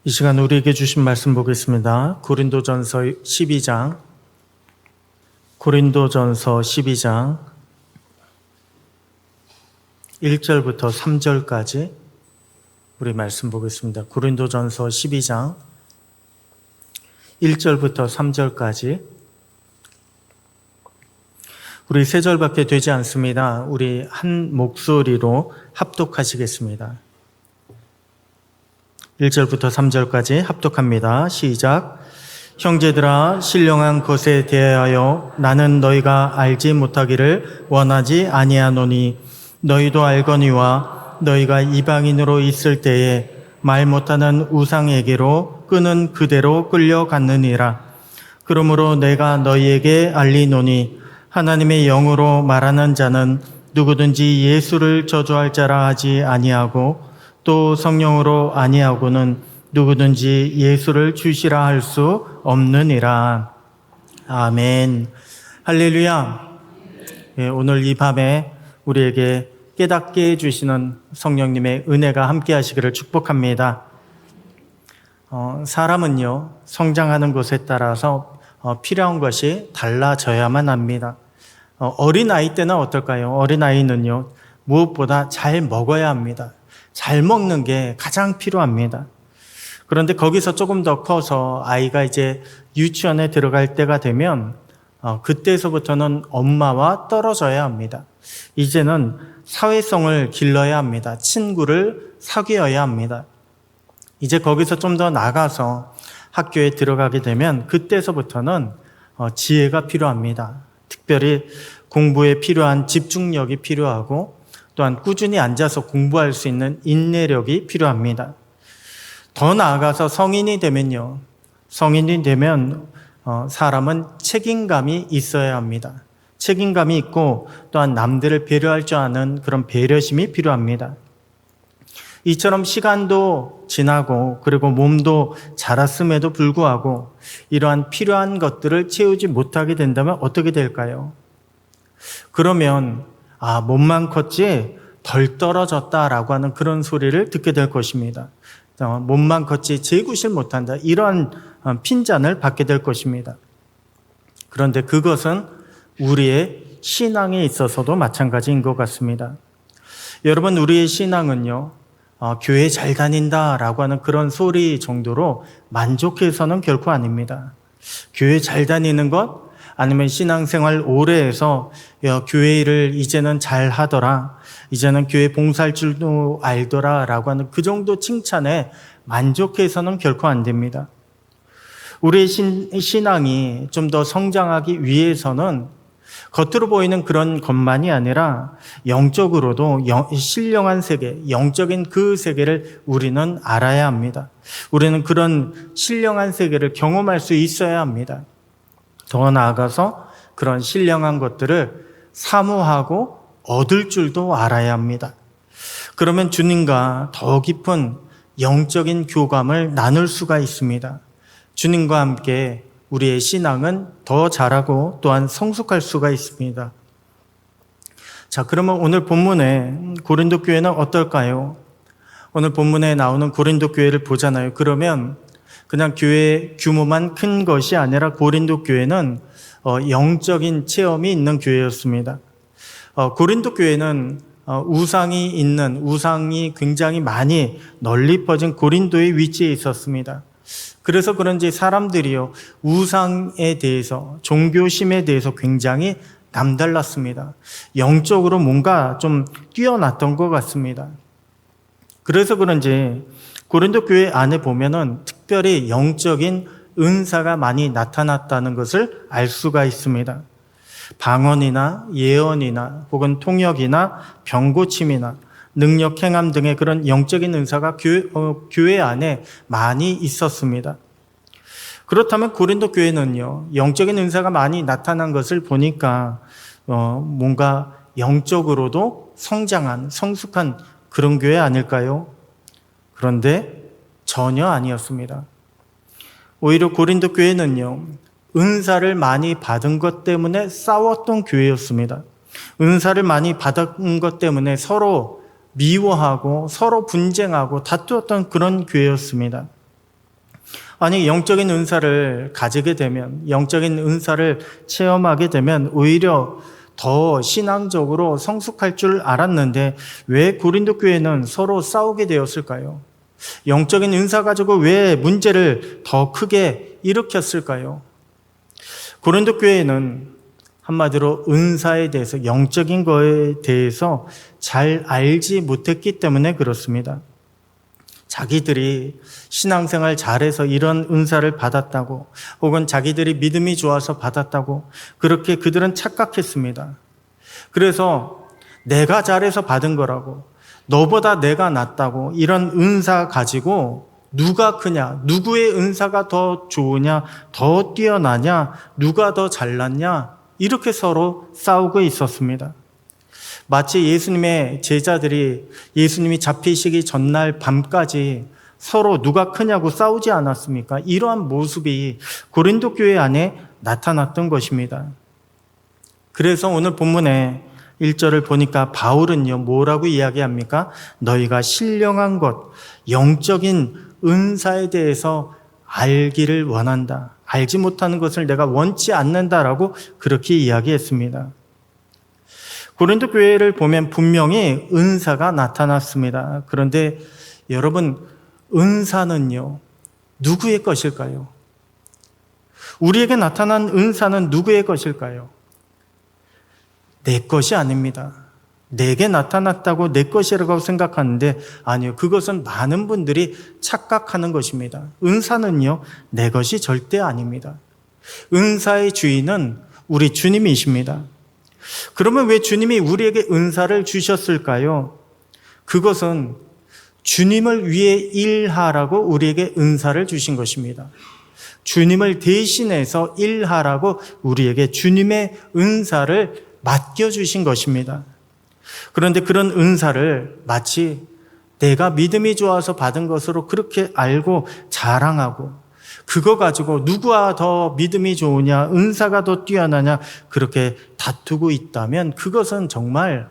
이 시간 우리에게 주신 말씀 보겠습니다. 고린도전서 12장 1절부터 3절까지 우리 말씀 보겠습니다. 고린도전서 12장 1절부터 3절까지 우리 세 절밖에 되지 않습니다. 우리 한 목소리로 합독하시겠습니다. 1절부터 3절까지 합독합니다. 시작. 형제들아, 신령한 것에 대하여 나는 너희가 알지 못하기를 원하지 아니하노니 너희도 알거니와 너희가 이방인으로 있을 때에 말 못하는 우상에게로 끄는 그대로 끌려갔느니라. 그러므로 내가 너희에게 알리노니 하나님의 영으로 말하는 자는 누구든지 예수를 저주할 자라 하지 아니하고 또 성령으로 아니하고는 누구든지 예수를 주시라 할 수 없느니라. 아멘. 할렐루야. 오늘 이 밤에 우리에게 깨닫게 해주시는 성령님의 은혜가 함께 하시기를 축복합니다. 사람은요, 성장하는 것에 따라서 필요한 것이 달라져야만 합니다. 어린아이 때는 어떨까요? 어린아이는요, 무엇보다 잘 먹어야 합니다. 잘 먹는 게 가장 필요합니다. 그런데 거기서 조금 더 커서 아이가 이제 유치원에 들어갈 때가 되면 그때서부터는 엄마와 떨어져야 합니다. 이제는 사회성을 길러야 합니다. 친구를 사귀어야 합니다. 이제 거기서 좀 더 나가서 학교에 들어가게 되면 그때서부터는 지혜가 필요합니다. 특별히 공부에 필요한 집중력이 필요하고 또한 꾸준히 앉아서 공부할 수 있는 인내력이 필요합니다. 더 나아가서 성인이 되면 사람은 책임감이 있어야 합니다. 책임감이 있고 또한 남들을 배려할 줄 아는 그런 배려심이 필요합니다. 이처럼 시간도 지나고 그리고 몸도 자랐음에도 불구하고 이러한 필요한 것들을 채우지 못하게 된다면 어떻게 될까요? 그러면 몸만 컸지 덜 떨어졌다라고 하는 그런 소리를 듣게 될 것입니다. 몸만 컸지 재구실 못한다. 이러한 핀잔을 받게 될 것입니다. 그런데 그것은 우리의 신앙에 있어서도 마찬가지인 것 같습니다. 여러분, 우리의 신앙은요, 교회 잘 다닌다라고 하는 그런 소리 정도로 만족해서는 결코 아닙니다. 교회 잘 다니는 것, 아니면 신앙생활 오래 해서 교회 일을 이제는 잘 하더라, 이제는 교회 봉사할 줄도 알더라 라고 하는 그 정도 칭찬에 만족해서는 결코 안 됩니다. 우리의 신앙이 좀 더 성장하기 위해서는 겉으로 보이는 그런 것만이 아니라 영적으로도 신령한 세계, 영적인 그 세계를 우리는 알아야 합니다. 우리는 그런 신령한 세계를 경험할 수 있어야 합니다. 더 나아가서 그런 신령한 것들을 사모하고 얻을 줄도 알아야 합니다. 그러면 주님과 더 깊은 영적인 교감을 나눌 수가 있습니다. 주님과 함께 우리의 신앙은 더 자라고 또한 성숙할 수가 있습니다. 자, 그러면 오늘 본문에 고린도 교회는 어떨까요? 오늘 본문에 나오는 고린도 교회를 보잖아요. 그러면 그냥 교회 규모만 큰 것이 아니라 고린도 교회는 영적인 체험이 있는 교회였습니다. 고린도 교회는 우상이 굉장히 많이 널리 퍼진 고린도의 위치에 있었습니다. 그래서 그런지 사람들이요, 우상에 대해서, 종교심에 대해서 굉장히 남달랐습니다. 영적으로 뭔가 좀 뛰어났던 것 같습니다. 그래서 그런지 고린도 교회 안에 보면은 특별히 영적인 은사가 많이 나타났다는 것을 알 수가 있습니다. 방언이나 예언이나 혹은 통역이나 병고침이나 능력 행함 등의 그런 영적인 은사가 교회 안에 많이 있었습니다. 그렇다면 고린도 교회는요, 영적인 은사가 많이 나타난 것을 보니까 뭔가 영적으로도 성장한, 성숙한 그런 교회 아닐까요? 그런데 전혀 아니었습니다. 오히려 고린도 교회는요, 은사를 많이 받은 것 때문에 싸웠던 교회였습니다. 은사를 많이 받은 것 때문에 서로 미워하고 서로 분쟁하고 다투었던 그런 교회였습니다. 아니, 영적인 은사를 가지게 되면, 영적인 은사를 체험하게 되면 오히려 더 신앙적으로 성숙할 줄 알았는데 왜 고린도 교회는 서로 싸우게 되었을까요? 영적인 은사 가지고 왜 문제를 더 크게 일으켰을까요? 고린도 교회는 한마디로 은사에 대해서, 영적인 거에 대해서 잘 알지 못했기 때문에 그렇습니다. 자기들이 신앙생활 잘해서 이런 은사를 받았다고, 혹은 자기들이 믿음이 좋아서 받았다고 그렇게 그들은 착각했습니다. 그래서 내가 잘해서 받은 거라고, 너보다 내가 낫다고, 이런 은사 가지고 누가 크냐, 누구의 은사가 더 좋으냐, 더 뛰어나냐, 누가 더 잘났냐, 이렇게 서로 싸우고 있었습니다. 마치 예수님의 제자들이 예수님이 잡히시기 전날 밤까지 서로 누가 크냐고 싸우지 않았습니까? 이러한 모습이 고린도 교회 안에 나타났던 것입니다. 그래서 오늘 본문에 1절을 보니까 바울은요, 뭐라고 이야기합니까? 너희가 신령한 것, 영적인 은사에 대해서 알기를 원한다. 알지 못하는 것을 내가 원치 않는다라고 그렇게 이야기했습니다. 고린도 교회를 보면 분명히 은사가 나타났습니다. 그런데 여러분, 은사는요, 누구의 것일까요? 우리에게 나타난 은사는 누구의 것일까요? 내 것이 아닙니다. 내게 나타났다고 내 것이라고 생각하는데 아니요, 그것은 많은 분들이 착각하는 것입니다. 은사는요, 내 것이 절대 아닙니다. 은사의 주인은 우리 주님이십니다. 그러면 왜 주님이 우리에게 은사를 주셨을까요? 그것은 주님을 위해 일하라고 우리에게 은사를 주신 것입니다. 주님을 대신해서 일하라고 우리에게 주님의 은사를 맡겨주신 것입니다. 그런데 그런 은사를 마치 내가 믿음이 좋아서 받은 것으로 그렇게 알고 자랑하고, 그거 가지고 누구와 더 믿음이 좋으냐, 은사가 더 뛰어나냐, 그렇게 다투고 있다면 그것은 정말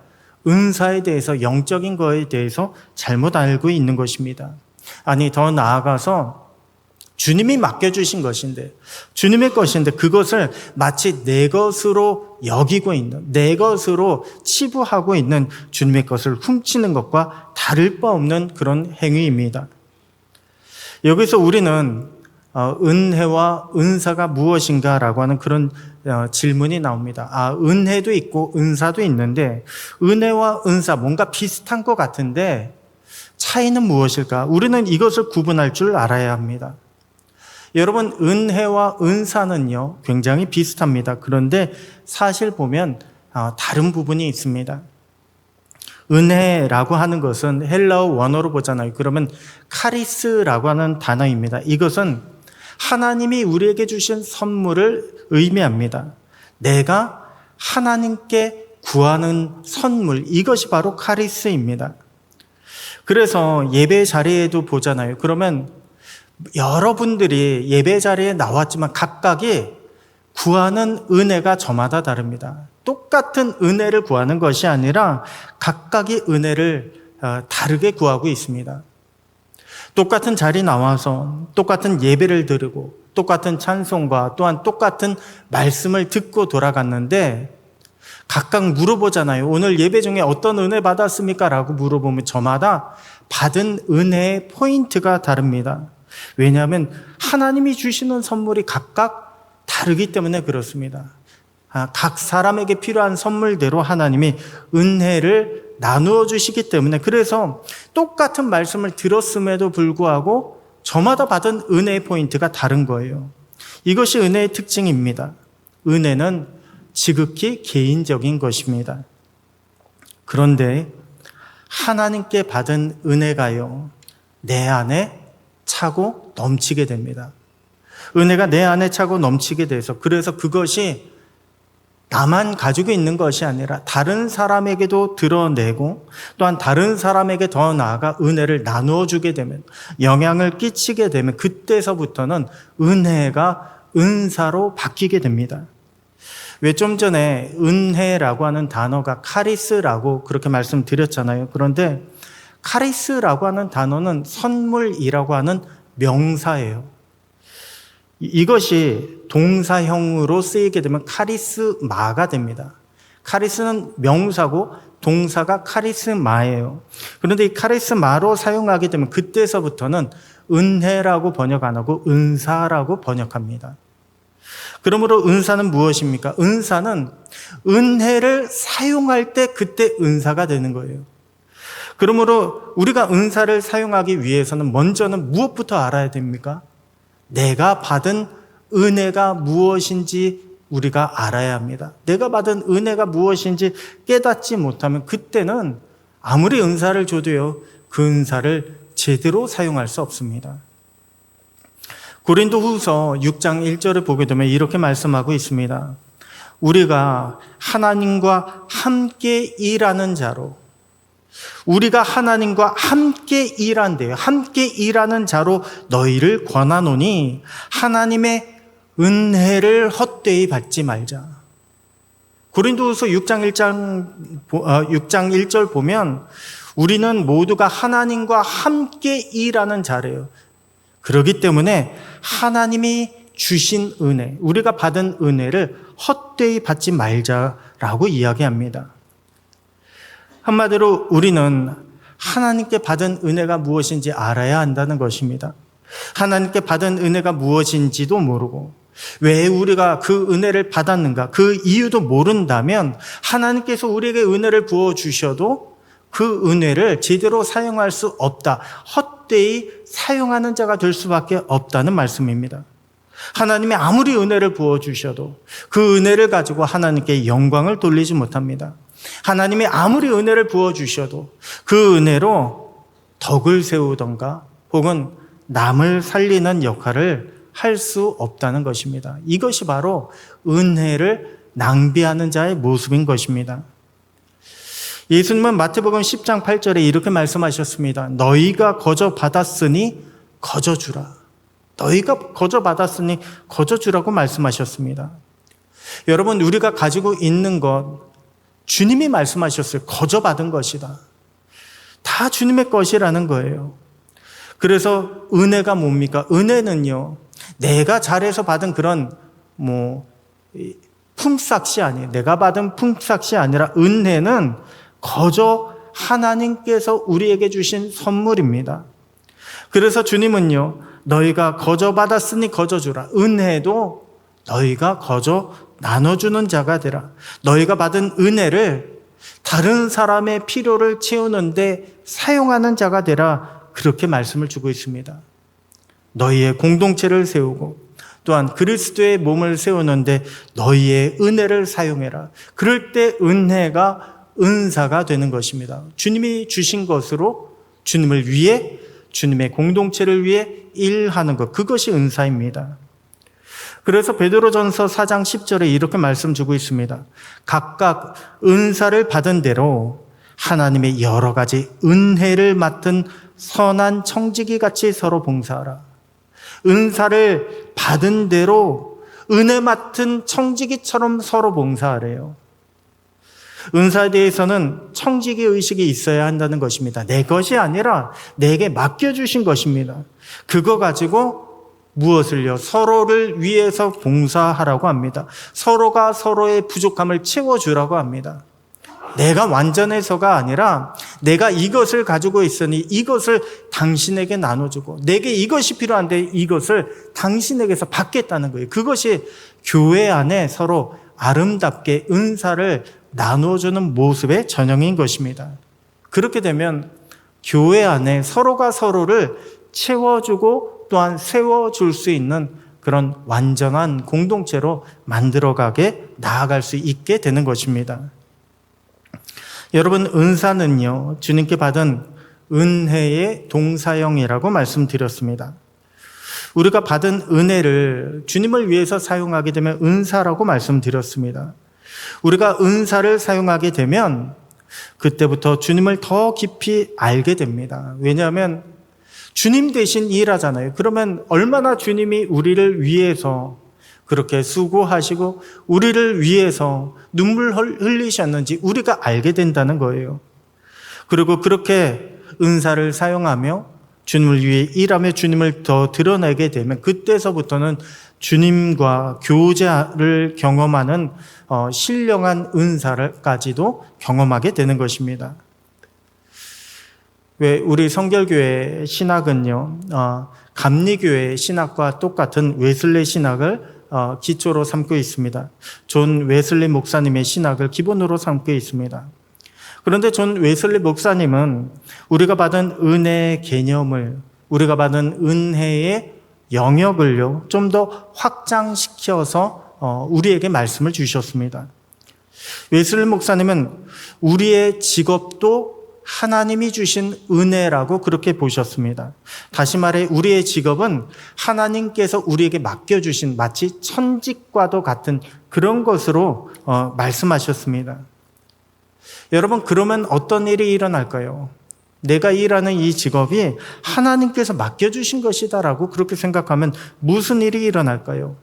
은사에 대해서, 영적인 거에 대해서 잘못 알고 있는 것입니다. 아니, 더 나아가서 주님이 맡겨주신 것인데, 주님의 것인데 그것을 마치 내 것으로 여기고 있는, 내 것으로 치부하고 있는 주님의 것을 훔치는 것과 다를 바 없는 그런 행위입니다. 여기서 우리는 은혜와 은사가 무엇인가라고 하는 그런 질문이 나옵니다. 은혜도 있고 은사도 있는데 은혜와 은사 뭔가 비슷한 것 같은데 차이는 무엇일까? 우리는 이것을 구분할 줄 알아야 합니다. 여러분, 은혜와 은사는요, 굉장히 비슷합니다. 그런데 사실 보면 다른 부분이 있습니다. 은혜라고 하는 것은 헬라어 원어로 보잖아요. 그러면 카리스라고 하는 단어입니다. 이것은 하나님이 우리에게 주신 선물을 의미합니다. 내가 하나님께 구하는 선물, 이것이 바로 카리스입니다. 그래서 예배 자리에도 보잖아요. 그러면 여러분들이 예배 자리에 나왔지만 각각이 구하는 은혜가 저마다 다릅니다. 똑같은 은혜를 구하는 것이 아니라 각각의 은혜를 다르게 구하고 있습니다. 똑같은 자리 나와서 똑같은 예배를 드리고 똑같은 찬송과 또한 똑같은 말씀을 듣고 돌아갔는데 각각 물어보잖아요. 오늘 예배 중에 어떤 은혜 받았습니까? 라고 물어보면 저마다 받은 은혜의 포인트가 다릅니다. 왜냐하면 하나님이 주시는 선물이 각각 다르기 때문에 그렇습니다. 각 사람에게 필요한 선물대로 하나님이 은혜를 나누어 주시기 때문에, 그래서 똑같은 말씀을 들었음에도 불구하고 저마다 받은 은혜의 포인트가 다른 거예요. 이것이 은혜의 특징입니다. 은혜는 지극히 개인적인 것입니다. 그런데 하나님께 받은 은혜가요, 내 안에 차고 넘치게 됩니다. 은혜가 내 안에 차고 넘치게 돼서, 그래서 그것이 나만 가지고 있는 것이 아니라 다른 사람에게도 드러내고 또한 다른 사람에게 더 나아가 은혜를 나누어 주게 되면, 영향을 끼치게 되면 그때서부터는 은혜가 은사로 바뀌게 됩니다. 왜 좀 전에 은혜라고 하는 단어가 카리스라고 그렇게 말씀드렸잖아요. 그런데 카리스라고 하는 단어는 선물이라고 하는 명사예요. 이것이 동사형으로 쓰이게 되면 카리스마가 됩니다. 카리스는 명사고 동사가 카리스마예요. 그런데 이 카리스마로 사용하게 되면 그때서부터는 은혜라고 번역 안 하고 은사라고 번역합니다. 그러므로 은사는 무엇입니까? 은사는 은혜를 사용할 때 그때 은사가 되는 거예요. 그러므로 우리가 은사를 사용하기 위해서는 먼저는 무엇부터 알아야 됩니까? 내가 받은 은혜가 무엇인지 우리가 알아야 합니다. 내가 받은 은혜가 무엇인지 깨닫지 못하면 그때는 아무리 은사를 줘도요, 그 은사를 제대로 사용할 수 없습니다. 고린도후서 6장 1절을 보게 되면 이렇게 말씀하고 있습니다. 우리가 하나님과 함께 일하는 자로, 우리가 하나님과 함께 일한대요. 함께 일하는 자로 너희를 권하노니 하나님의 은혜를 헛되이 받지 말자. 고린도후서 6장 1절 보면 우리는 모두가 하나님과 함께 일하는 자래요. 그렇기 때문에 하나님이 주신 은혜, 우리가 받은 은혜를 헛되이 받지 말자라고 이야기합니다. 한마디로 우리는 하나님께 받은 은혜가 무엇인지 알아야 한다는 것입니다. 하나님께 받은 은혜가 무엇인지도 모르고 왜 우리가 그 은혜를 받았는가, 그 이유도 모른다면 하나님께서 우리에게 은혜를 부어주셔도 그 은혜를 제대로 사용할 수 없다. 헛되이 사용하는 자가 될 수밖에 없다는 말씀입니다. 하나님이 아무리 은혜를 부어주셔도 그 은혜를 가지고 하나님께 영광을 돌리지 못합니다. 하나님이 아무리 은혜를 부어주셔도 그 은혜로 덕을 세우던가 혹은 남을 살리는 역할을 할 수 없다는 것입니다. 이것이 바로 은혜를 낭비하는 자의 모습인 것입니다. 예수님은 마태복음 10장 8절에 이렇게 말씀하셨습니다. 너희가 거저 받았으니 거저 주라. 너희가 거저 받았으니 거저 주라고 말씀하셨습니다. 여러분, 우리가 가지고 있는 것 주님이 말씀하셨어요. 거저 받은 것이다. 다 주님의 것이라는 거예요. 그래서 은혜가 뭡니까? 은혜는요, 내가 잘해서 받은 그런 품삯이 아니에요. 내가 받은 품삯이 아니라 은혜는 거저 하나님께서 우리에게 주신 선물입니다. 그래서 주님은요, 너희가 거저 받았으니 거저 주라. 은혜도 너희가 거저 나눠주는 자가 되라. 너희가 받은 은혜를 다른 사람의 필요를 채우는데 사용하는 자가 되라. 그렇게 말씀을 주고 있습니다. 너희의 공동체를 세우고 또한 그리스도의 몸을 세우는데 너희의 은혜를 사용해라. 그럴 때 은혜가 은사가 되는 것입니다. 주님이 주신 것으로 주님을 위해, 주님의 공동체를 위해 일하는 것, 그것이 은사입니다. 그래서 베드로전서 4장 10절에 이렇게 말씀 주고 있습니다. 각각 은사를 받은 대로 하나님의 여러 가지 은혜를 맡은 선한 청지기 같이 서로 봉사하라. 은사를 받은 대로 은혜 맡은 청지기처럼 서로 봉사하래요. 은사에 대해서는 청지기 의식이 있어야 한다는 것입니다. 내 것이 아니라 내게 맡겨주신 것입니다. 그거 가지고 무엇을요? 서로를 위해서 봉사하라고 합니다. 서로가 서로의 부족함을 채워주라고 합니다. 내가 완전해서가 아니라 내가 이것을 가지고 있으니 이것을 당신에게 나눠주고 내게 이것이 필요한데 이것을 당신에게서 받겠다는 거예요. 그것이 교회 안에 서로 아름답게 은사를 나눠주는 모습의 전형인 것입니다. 그렇게 되면 교회 안에 서로가 서로를 채워주고 또한 세워줄 수 있는 그런 완전한 공동체로 만들어가게 나아갈 수 있게 되는 것입니다. 여러분, 은사는요, 주님께 받은 은혜의 동사형이라고 말씀드렸습니다. 우리가 받은 은혜를 주님을 위해서 사용하게 되면 은사라고 말씀드렸습니다. 우리가 은사를 사용하게 되면 그때부터 주님을 더 깊이 알게 됩니다. 왜냐하면 주님 대신 일하잖아요. 그러면 얼마나 주님이 우리를 위해서 그렇게 수고하시고 우리를 위해서 눈물 흘리셨는지 우리가 알게 된다는 거예요. 그리고 그렇게 은사를 사용하며 주님을 위해 일하며 주님을 더 드러내게 되면 그때서부터는 주님과 교제를 경험하는 신령한 은사를까지도 경험하게 되는 것입니다. 왜 우리 성결교회 신학은요, 감리교회 신학과 똑같은 웨슬리 신학을 기초로 삼고 있습니다. 존 웨슬리 목사님의 신학을 기본으로 삼고 있습니다. 그런데 존 웨슬리 목사님은 우리가 받은 은혜의 개념을, 우리가 받은 은혜의 영역을요, 좀 더 확장시켜서 우리에게 말씀을 주셨습니다. 웨슬리 목사님은 우리의 직업도 하나님이 주신 은혜라고 그렇게 보셨습니다. 다시 말해 우리의 직업은 하나님께서 우리에게 맡겨주신 마치 천직과도 같은 그런 것으로 말씀하셨습니다. 여러분, 그러면 어떤 일이 일어날까요? 내가 일하는 이 직업이 하나님께서 맡겨주신 것이다라고 그렇게 생각하면 무슨 일이 일어날까요?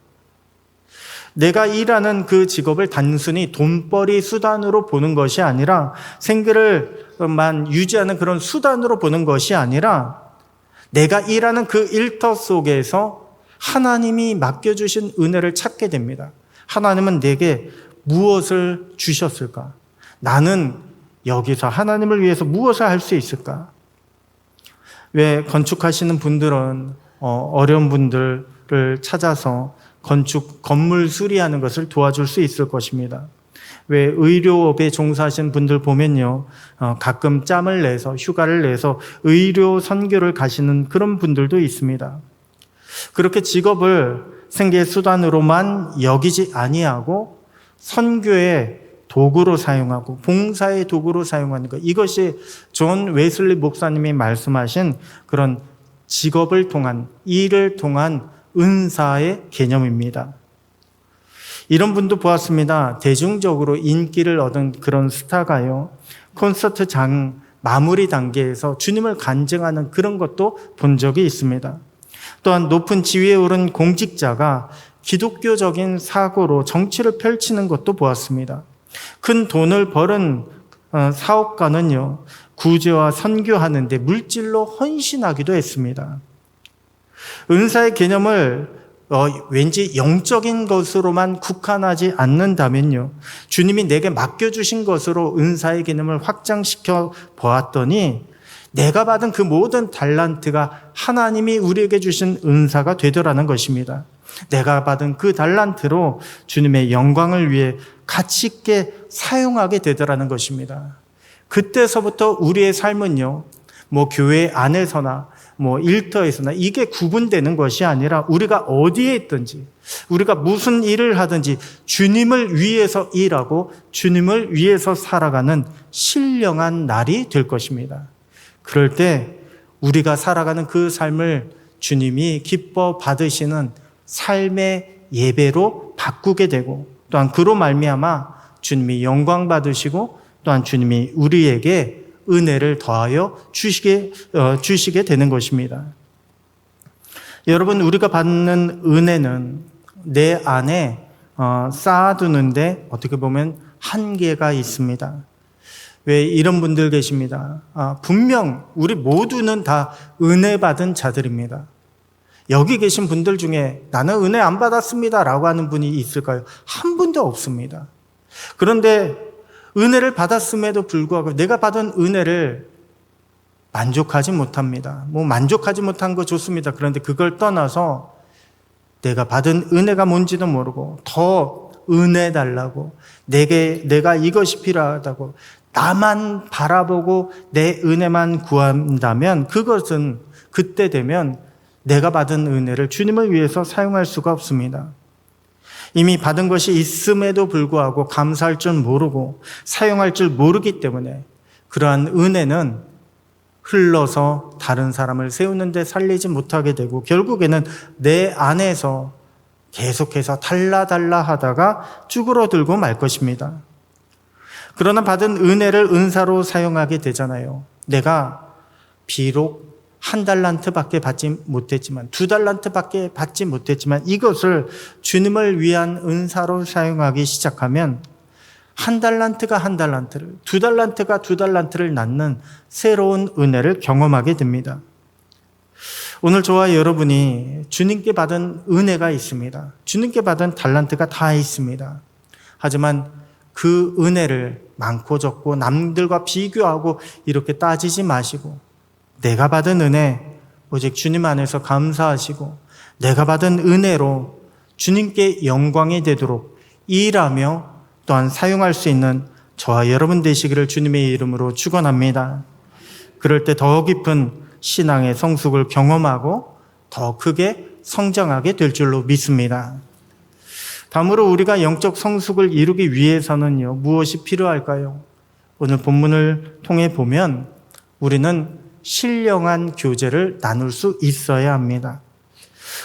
내가 일하는 그 직업을 단순히 돈벌이 수단으로 보는 것이 아니라 생계를만 유지하는 그런 수단으로 보는 것이 아니라 내가 일하는 그 일터 속에서 하나님이 맡겨주신 은혜를 찾게 됩니다. 하나님은 내게 무엇을 주셨을까? 나는 여기서 하나님을 위해서 무엇을 할 수 있을까? 왜 건축하시는 분들은 어려운 분들을 찾아서 건물 수리하는 것을 도와줄 수 있을 것입니다. 왜 의료업에 종사하시는 분들 보면요, 가끔 짬을 내서 휴가를 내서 의료 선교를 가시는 그런 분들도 있습니다. 그렇게 직업을 생계 수단으로만 여기지 아니하고 선교의 도구로 사용하고 봉사의 도구로 사용하는 것, 이것이 존 웨슬리 목사님이 말씀하신 그런 직업을 통한, 일을 통한 은사의 개념입니다. 이런 분도 보았습니다. 대중적으로 인기를 얻은 그런 스타가요, 콘서트장 마무리 단계에서 주님을 간증하는 그런 것도 본 적이 있습니다. 또한 높은 지위에 오른 공직자가 기독교적인 사고로 정치를 펼치는 것도 보았습니다. 큰 돈을 벌은 사업가는요, 구제와 선교하는 데 물질로 헌신하기도 했습니다. 은사의 개념을 왠지 영적인 것으로만 국한하지 않는다면요, 주님이 내게 맡겨주신 것으로 은사의 개념을 확장시켜 보았더니 내가 받은 그 모든 달란트가 하나님이 우리에게 주신 은사가 되더라는 것입니다. 내가 받은 그 달란트로 주님의 영광을 위해 가치 있게 사용하게 되더라는 것입니다. 그때서부터 우리의 삶은요, 교회 안에서나 일터에서나 이게 구분되는 것이 아니라 우리가 어디에 있든지, 우리가 무슨 일을 하든지 주님을 위해서 일하고 주님을 위해서 살아가는 신령한 날이 될 것입니다. 그럴 때 우리가 살아가는 그 삶을 주님이 기뻐 받으시는 삶의 예배로 바꾸게 되고, 또한 그로 말미암아 주님이 영광 받으시고 또한 주님이 우리에게 은혜를 더하여 주시게 되는 것입니다. 여러분, 우리가 받는 은혜는 내 안에 쌓아두는데 어떻게 보면 한계가 있습니다. 왜 이런 분들 계십니다. 분명 우리 모두는 다 은혜 받은 자들입니다. 여기 계신 분들 중에 나는 은혜 안 받았습니다 라고 하는 분이 있을까요? 한 분도 없습니다. 그런데 은혜를 받았음에도 불구하고 내가 받은 은혜를 만족하지 못합니다. 만족하지 못한 거 좋습니다. 그런데 그걸 떠나서 내가 받은 은혜가 뭔지도 모르고 더 은혜 달라고, 내가 이것이 필요하다고 나만 바라보고 내 은혜만 구한다면 그것은 그때 되면 내가 받은 은혜를 주님을 위해서 사용할 수가 없습니다. 이미 받은 것이 있음에도 불구하고 감사할 줄 모르고 사용할 줄 모르기 때문에 그러한 은혜는 흘러서 다른 사람을 세우는 데 살리지 못하게 되고 결국에는 내 안에서 계속해서 달라달라 하다가 쭈그러들고 말 것입니다. 그러나 받은 은혜를 은사로 사용하게 되잖아요. 내가 비록 1달란트밖에 받지 못했지만 2달란트밖에 받지 못했지만 이것을 주님을 위한 은사로 사용하기 시작하면 1달란트가 1달란트를, 2달란트가 2달란트를 낳는 새로운 은혜를 경험하게 됩니다. 오늘 저와 여러분이 주님께 받은 은혜가 있습니다. 주님께 받은 달란트가 다 있습니다. 하지만 그 은혜를 많고 적고 남들과 비교하고 이렇게 따지지 마시고, 내가 받은 은혜 오직 주님 안에서 감사하시고, 내가 받은 은혜로 주님께 영광이 되도록 일하며 또한 사용할 수 있는 저와 여러분 되시기를 주님의 이름으로 축원합니다. 그럴 때 더 깊은 신앙의 성숙을 경험하고 더 크게 성장하게 될 줄로 믿습니다. 다음으로 우리가 영적 성숙을 이루기 위해서는요, 무엇이 필요할까요? 오늘 본문을 통해 보면 우리는 신령한 교제를 나눌 수 있어야 합니다.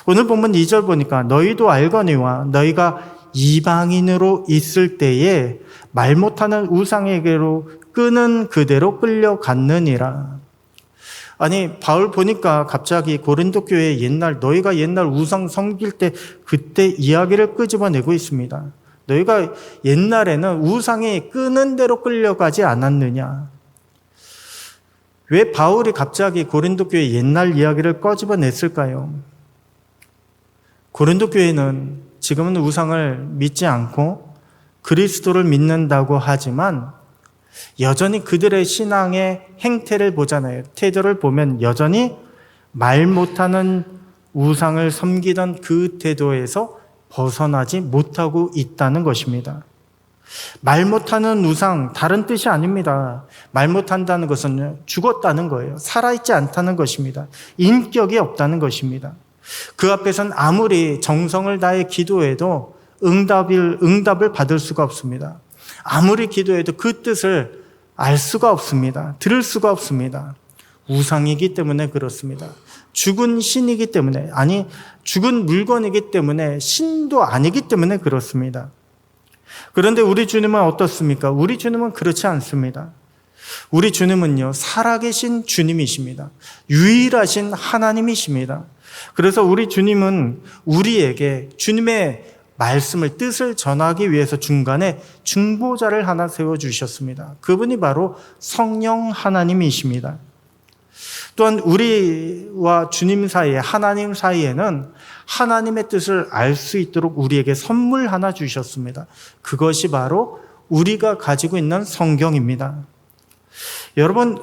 오늘 본문 2절 보니까 너희도 알거니와 너희가 이방인으로 있을 때에 말 못하는 우상에게로 끄는 그대로 끌려갔느니라. 아니, 바울 보니까 갑자기 고린도 교회 너희가 옛날 우상 섬길 때 그때 이야기를 끄집어내고 있습니다. 너희가 옛날에는 우상에 끄는 대로 끌려가지 않았느냐. 왜 바울이 갑자기 고린도 교회 옛날 이야기를 끄집어냈을까요? 고린도 교회는 지금은 우상을 믿지 않고 그리스도를 믿는다고 하지만 여전히 그들의 신앙의 행태를 보잖아요. 태도를 보면 여전히 말 못하는 우상을 섬기던 그 태도에서 벗어나지 못하고 있다는 것입니다. 말 못하는 우상, 다른 뜻이 아닙니다. 말 못한다는 것은 죽었다는 거예요. 살아있지 않다는 것입니다. 인격이 없다는 것입니다. 그 앞에서는 아무리 정성을 다해 기도해도 응답을 받을 수가 없습니다. 아무리 기도해도 그 뜻을 알 수가 없습니다. 들을 수가 없습니다. 우상이기 때문에 그렇습니다. 죽은 신이기 때문에, 죽은 물건이기 때문에, 신도 아니기 때문에 그렇습니다. 그런데 우리 주님은 어떻습니까? 우리 주님은 그렇지 않습니다. 우리 주님은요, 살아계신 주님이십니다. 유일하신 하나님이십니다. 그래서 우리 주님은 우리에게 주님의 말씀을, 뜻을 전하기 위해서 중간에 중보자를 하나 세워주셨습니다. 그분이 바로 성령 하나님이십니다. 또한 우리와 주님 사이에, 하나님 사이에는 하나님의 뜻을 알 수 있도록 우리에게 선물 하나 주셨습니다. 그것이 바로 우리가 가지고 있는 성경입니다. 여러분,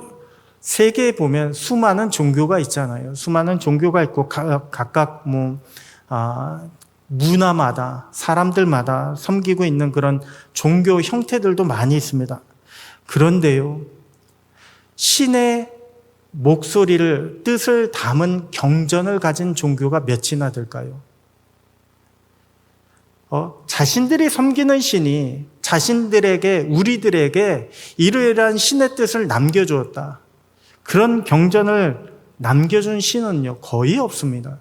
세계에 보면 수많은 종교가 있잖아요. 수많은 종교가 있고 각각 문화마다, 사람들마다 섬기고 있는 그런 종교 형태들도 많이 있습니다. 그런데요, 신의 목소리를, 뜻을 담은 경전을 가진 종교가 몇이나 될까요? 자신들이 섬기는 신이 자신들에게, 우리들에게 이러이러한 신의 뜻을 남겨주었다. 그런 경전을 남겨준 신은요, 거의 없습니다.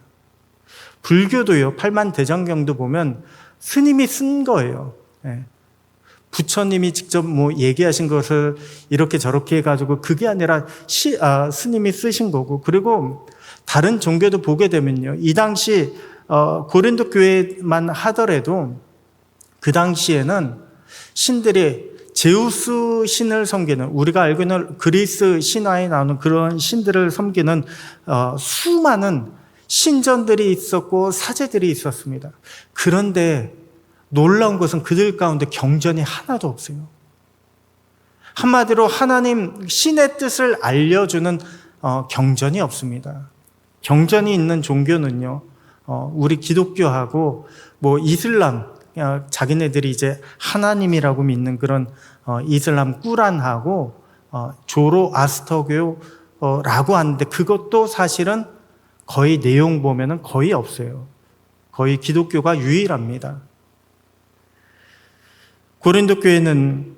불교도요, 팔만대장경도 보면 스님이 쓴 거예요. 부처님이 직접 얘기하신 것을 이렇게 저렇게 해가지고 그게 아니라 스님이 쓰신 거고, 그리고 다른 종교도 보게 되면요, 이 당시 고린도 교회만 하더라도 그 당시에는 신들이 제우스 신을 섬기는, 우리가 알고 있는 그리스 신화에 나오는 그런 신들을 섬기는 수많은 신전들이 있었고 사제들이 있었습니다. 그런데 놀라운 것은 그들 가운데 경전이 하나도 없어요. 한마디로 하나님, 신의 뜻을 알려주는 경전이 없습니다. 경전이 있는 종교는요, 우리 기독교하고 이슬람, 자기네들이 이제 하나님이라고 믿는 그런 이슬람 꾸란하고 조로아스터교라고 하는데, 그것도 사실은 거의 내용 보면은 거의 없어요. 거의 기독교가 유일합니다. 고린도 교회는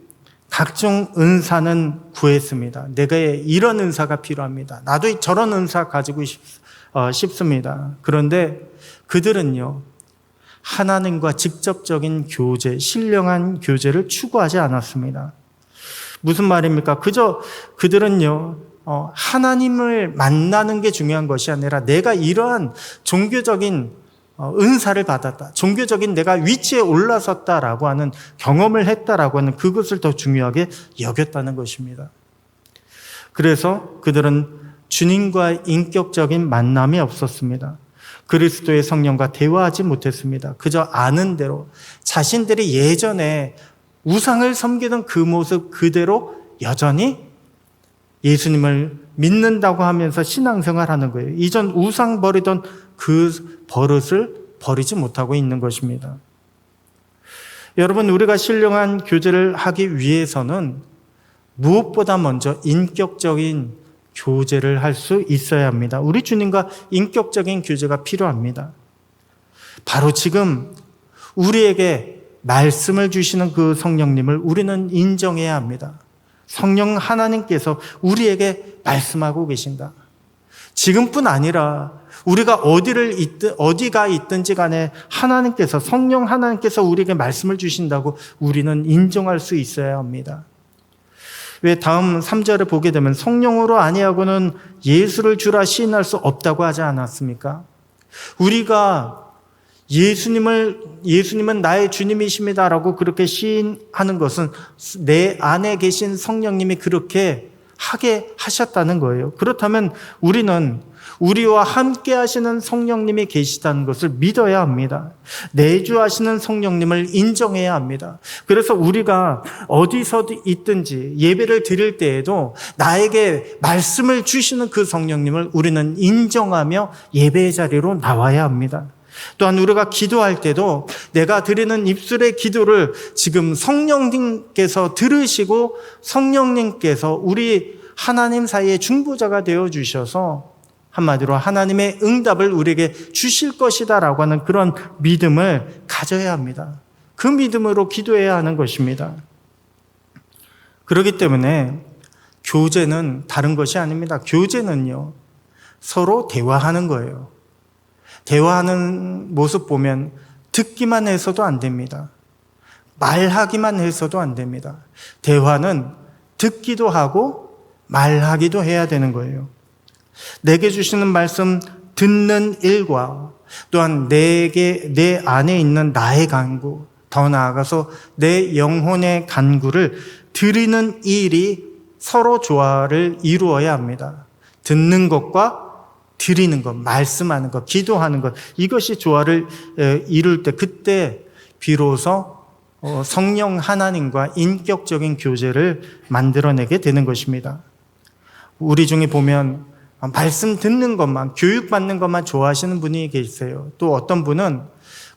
각종 은사는 구했습니다. 내가 이런 은사가 필요합니다. 나도 저런 은사 가지고 싶습니다. 그런데 그들은요, 하나님과 직접적인 교제, 신령한 교제를 추구하지 않았습니다. 무슨 말입니까? 그저 그들은요, 하나님을 만나는 게 중요한 것이 아니라 내가 이러한 종교적인 은사를 받았다, 종교적인 내가 위치에 올라섰다라고 하는, 경험을 했다라고 하는 그것을 더 중요하게 여겼다는 것입니다. 그래서 그들은 주님과 인격적인 만남이 없었습니다. 그리스도의 성령과 대화하지 못했습니다. 그저 아는 대로 자신들이 예전에 우상을 섬기던 그 모습 그대로 여전히 예수님을 믿는다고 하면서 신앙생활하는 거예요. 이전 우상 버리던 그 버릇을 버리지 못하고 있는 것입니다. 여러분, 우리가 신령한 교제를 하기 위해서는 무엇보다 먼저 인격적인 교제를 할 수 있어야 합니다. 우리 주님과 인격적인 교제가 필요합니다. 바로 지금 우리에게 말씀을 주시는 그 성령님을 우리는 인정해야 합니다. 성령 하나님께서 우리에게 말씀하고 계신다. 지금뿐 아니라 우리가 어디가 있든지 간에 하나님께서, 성령 하나님께서 우리에게 말씀을 주신다고 우리는 인정할 수 있어야 합니다. 왜 다음 3절을 보게 되면 성령으로 아니하고는 예수를 주라 시인할 수 없다고 하지 않았습니까? 우리가 예수님은 나의 주님이십니다라고 그렇게 시인하는 것은 내 안에 계신 성령님이 그렇게 하게 하셨다는 거예요. 그렇다면 우리는 우리와 함께 하시는 성령님이 계시다는 것을 믿어야 합니다. 내주하시는 성령님을 인정해야 합니다. 그래서 우리가 어디서 있든지 예배를 드릴 때에도 나에게 말씀을 주시는 그 성령님을 우리는 인정하며 예배의 자리로 나와야 합니다. 또한 우리가 기도할 때도 내가 드리는 입술의 기도를 지금 성령님께서 들으시고 성령님께서 우리 하나님 사이의 중보자가 되어주셔서 한마디로 하나님의 응답을 우리에게 주실 것이다라고 하는 그런 믿음을 가져야 합니다. 그 믿음으로 기도해야 하는 것입니다. 그렇기 때문에 교제는 다른 것이 아닙니다. 교제는요, 서로 대화하는 거예요. 대화하는 모습 보면 듣기만 해서도 안 됩니다. 말하기만 해서도 안 됩니다. 대화는 듣기도 하고 말하기도 해야 되는 거예요. 내게 주시는 말씀 듣는 일과 또한 내 안에 있는 나의 간구, 더 나아가서 내 영혼의 간구를 드리는 일이 서로 조화를 이루어야 합니다. 듣는 것과 드리는 것, 말씀하는 것, 기도하는 것, 이것이 조화를 이룰 때 그때 비로소 성령 하나님과 인격적인 교제를 만들어내게 되는 것입니다. 우리 중에 보면 말씀 듣는 것만, 교육받는 것만 좋아하시는 분이 계세요. 또 어떤 분은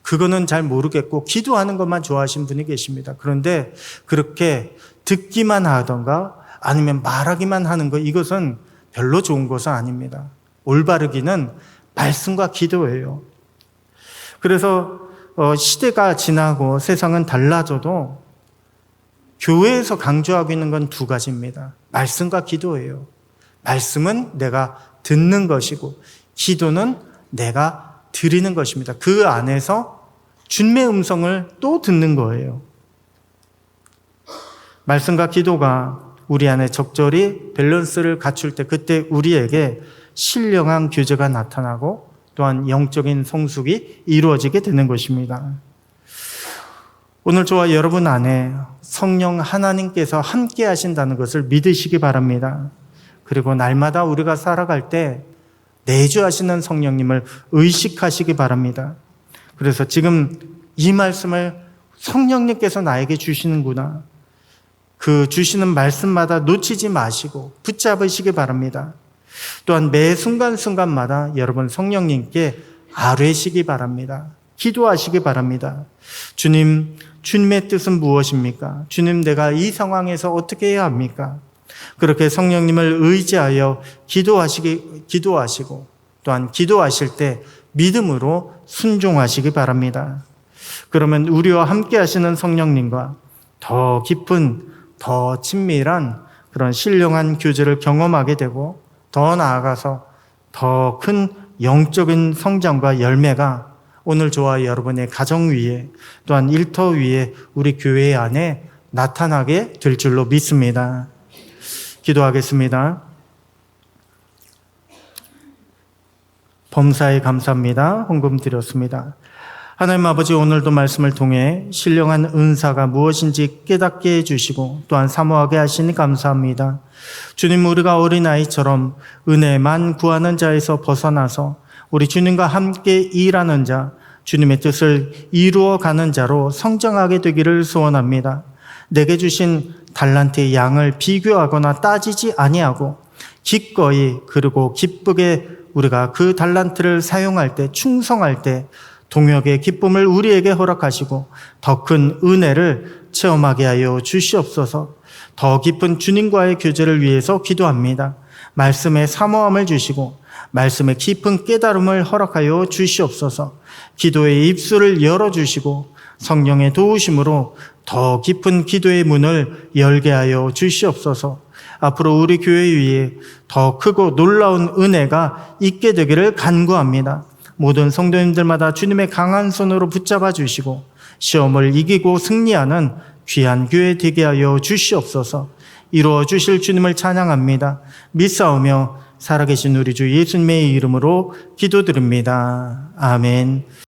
그거는 잘 모르겠고 기도하는 것만 좋아하시는 분이 계십니다. 그런데 그렇게 듣기만 하던가 아니면 말하기만 하는 것, 이것은 별로 좋은 것은 아닙니다. 올바르기는 말씀과 기도예요. 그래서 시대가 지나고 세상은 달라져도 교회에서 강조하고 있는 건 두 가지입니다. 말씀과 기도예요. 말씀은 내가 듣는 것이고 기도는 내가 드리는 것입니다. 그 안에서 주님의 음성을 또 듣는 거예요. 말씀과 기도가 우리 안에 적절히 밸런스를 갖출 때 그때 우리에게 신령한 교제가 나타나고 또한 영적인 성숙이 이루어지게 되는 것입니다. 오늘 저와 여러분 안에 성령 하나님께서 함께 하신다는 것을 믿으시기 바랍니다. 그리고 날마다 우리가 살아갈 때 내주하시는 성령님을 의식하시기 바랍니다. 그래서 지금 이 말씀을 성령님께서 나에게 주시는구나. 그 주시는 말씀마다 놓치지 마시고 붙잡으시기 바랍니다. 또한 매 순간순간마다 여러분 성령님께 아뢰시기 바랍니다. 기도하시기 바랍니다. 주님, 주님의 뜻은 무엇입니까? 주님, 내가 이 상황에서 어떻게 해야 합니까? 그렇게 성령님을 의지하여 기도하시고 또한 기도하실 때 믿음으로 순종하시기 바랍니다. 그러면 우리와 함께 하시는 성령님과 더 깊은, 더 친밀한 그런 신령한 교제를 경험하게 되고 더 나아가서 더 큰 영적인 성장과 열매가 오늘 저와 여러분의 가정 위에 또한 일터 위에 우리 교회 안에 나타나게 될 줄로 믿습니다. 기도하겠습니다. 범사에 감사합니다. 헌금 드렸습니다. 하나님 아버지, 오늘도 말씀을 통해 신령한 은사가 무엇인지 깨닫게 해주시고 또한 사모하게 하시니 감사합니다. 주님, 우리가 어린아이처럼 은혜만 구하는 자에서 벗어나서 우리 주님과 함께 일하는 자, 주님의 뜻을 이루어가는 자로 성장하게 되기를 소원합니다. 내게 주신 달란트의 양을 비교하거나 따지지 아니하고 기꺼이 그리고 기쁘게 우리가 그 달란트를 사용할 때, 충성할 때 동역의 기쁨을 우리에게 허락하시고 더 큰 은혜를 체험하게 하여 주시옵소서. 더 깊은 주님과의 교제를 위해서 기도합니다. 말씀의 사모함을 주시고 말씀의 깊은 깨달음을 허락하여 주시옵소서. 기도의 입술을 열어주시고 성령의 도우심으로 더 깊은 기도의 문을 열게 하여 주시옵소서. 앞으로 우리 교회 위에 더 크고 놀라운 은혜가 있게 되기를 간구합니다. 모든 성도님들마다 주님의 강한 손으로 붙잡아 주시고 시험을 이기고 승리하는 귀한 교회 되게 하여 주시옵소서. 이루어 주실 주님을 찬양합니다. 믿사오며 살아계신 우리 주 예수님의 이름으로 기도드립니다. 아멘.